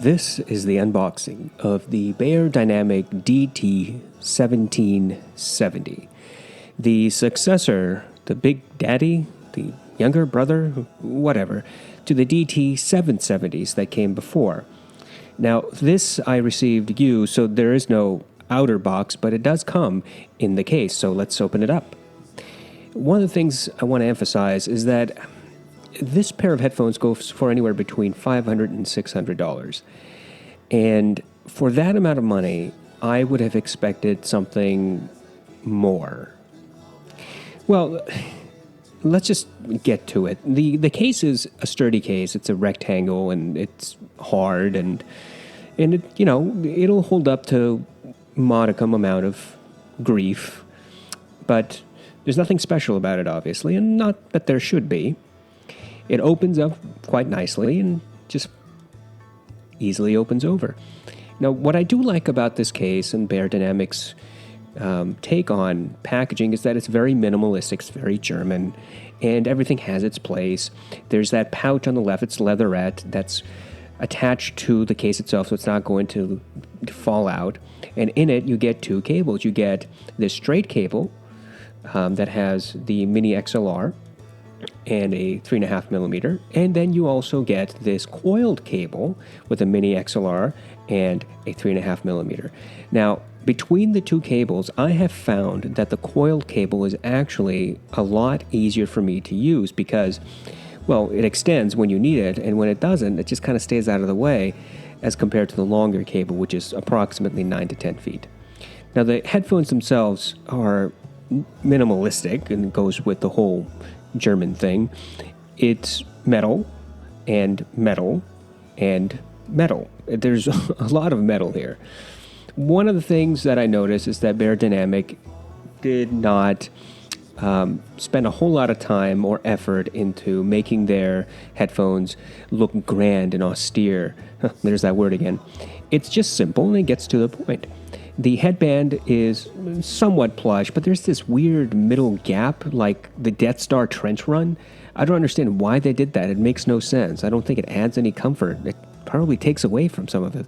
This is the unboxing of the Beyerdynamic DT1770. The successor, the big daddy, the younger brother, whatever, to the DT770s that came before. Now, this I received used, so there is no outer box, but it does come in the case, so let's open it up. One of the things I want to emphasize is that this pair of headphones goes for anywhere between $500 and $600. And for that amount of money, I would have expected something more. Well, let's just get to it. The case is a sturdy case. It's a rectangle, and it's hard, and it, it'll hold up to modicum amount of grief. But there's nothing special about it, obviously, and not that there should be. It opens up quite nicely and just easily opens over. Now, what I do like about this case and Beyerdynamic's take on packaging is that it's very minimalistic, it's very German, and everything has its place. There's that pouch on the left, it's leatherette, that's attached to the case itself, so it's not going to fall out. And in it, you get two cables. You get this straight cable that has the mini XLR, and a 3.5 millimeter, and then you also get this coiled cable with a mini XLR and a 3.5 millimeter. Now, between the two cables, I have found that the coiled cable is actually a lot easier for me to use because, well, it extends when you need it, and when it doesn't, it just kind of stays out of the way as compared to the longer cable, which is approximately 9 to 10 feet. Now, the headphones themselves are minimalistic and goes with the whole German thing. It's metal and metal and metal. There's a lot of metal here. One of the things that I noticed is that Beyerdynamic did not spend a whole lot of time or effort into making their headphones look grand and austere. There's that word again. It's just simple and it gets to the point. The headband is somewhat plush, but there's this weird middle gap, like the Death Star trench run. I don't understand why they did that. It makes no sense. I don't think it adds any comfort. It probably takes away from some of it.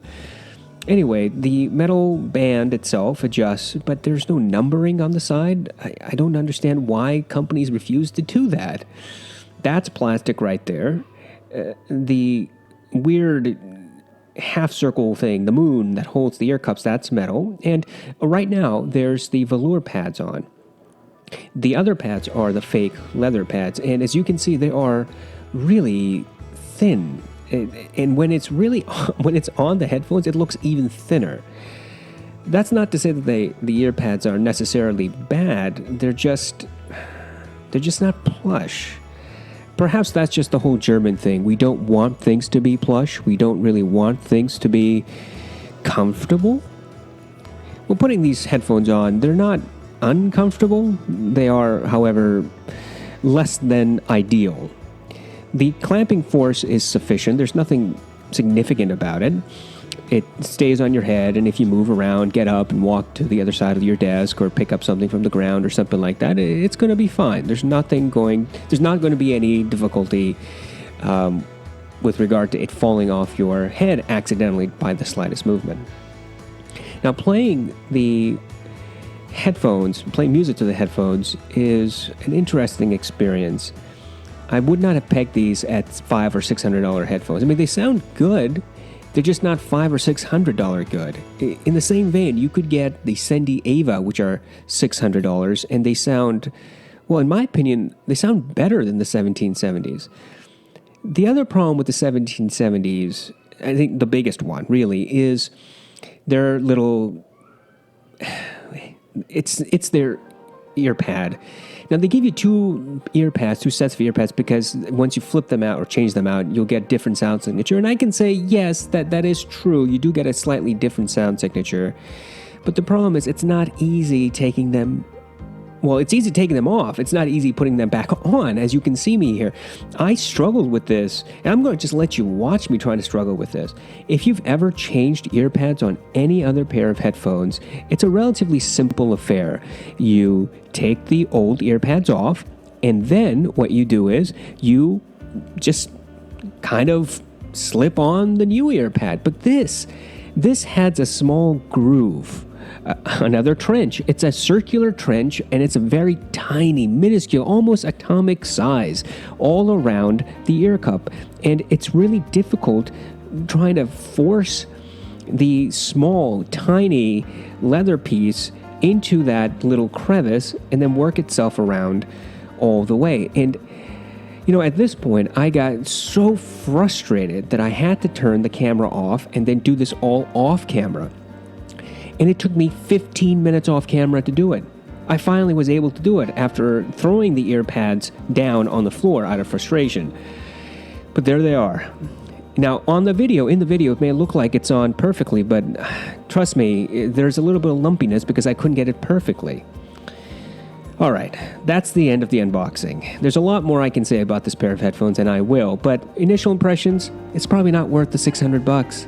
Anyway, the metal band itself adjusts, but there's no numbering on the side. I don't understand why companies refuse to do that. That's plastic right there. The weird half circle thing, the moon that holds the ear cups, that's metal. And right now, there's the velour pads on. The other pads are the fake leather pads. And as you can see, they are really thin. And when it's on the headphones, it looks even thinner. That's not to say that the ear pads are necessarily bad. They're just not plush. Perhaps that's just the whole German thing. We don't want things to be plush. We don't really want things to be comfortable. Well, putting these headphones on, they're not uncomfortable. They are, however, less than ideal. The clamping force is sufficient. There's nothing significant about it. It stays on your head, and if you move around, get up and walk to the other side of your desk or pick up something from the ground or something like that, it's going to be fine. There's not going to be any difficulty with regard to it falling off your head accidentally by the slightest movement. Now, playing music to the headphones is an interesting experience. I would not have pegged these at $500 or $600 headphones. I mean, they sound good. They're just not $500 or $600 good. In the same vein, you could get the Sendy Ava, which are $600, and they sound, well, in my opinion, they sound better than the 1770s. The other problem with the 1770s, I think the biggest one, really, is their little, it's their ear pad. Now, they give you two sets of ear pads, because once you flip them out or change them out, you'll get different sound signature. And I can say, yes, that is true. You do get a slightly different sound signature. But the problem is it's not easy taking them. Well, it's easy taking them off. It's not easy putting them back on, as you can see me here. I struggled with this, and I'm going to just let you watch me try to struggle with this. If you've ever changed ear pads on any other pair of headphones, it's a relatively simple affair. You take the old ear pads off, and then what you do is you just kind of slip on the new ear pad. But this has a small groove. Another trench. It's a circular trench, and it's a very tiny, minuscule, almost atomic size all around the ear cup. And it's really difficult trying to force the small, tiny leather piece into that little crevice and then work itself around all the way. And, at this point, I got so frustrated that I had to turn the camera off and then do this all off camera. And it took me 15 minutes off camera to do it. I finally was able to do it after throwing the ear pads down on the floor out of frustration. But there they are. Now, in the video, it may look like it's on perfectly, but trust me, there's a little bit of lumpiness because I couldn't get it perfectly. All right, that's the end of the unboxing. There's a lot more I can say about this pair of headphones, and I will, but initial impressions, it's probably not worth the $600.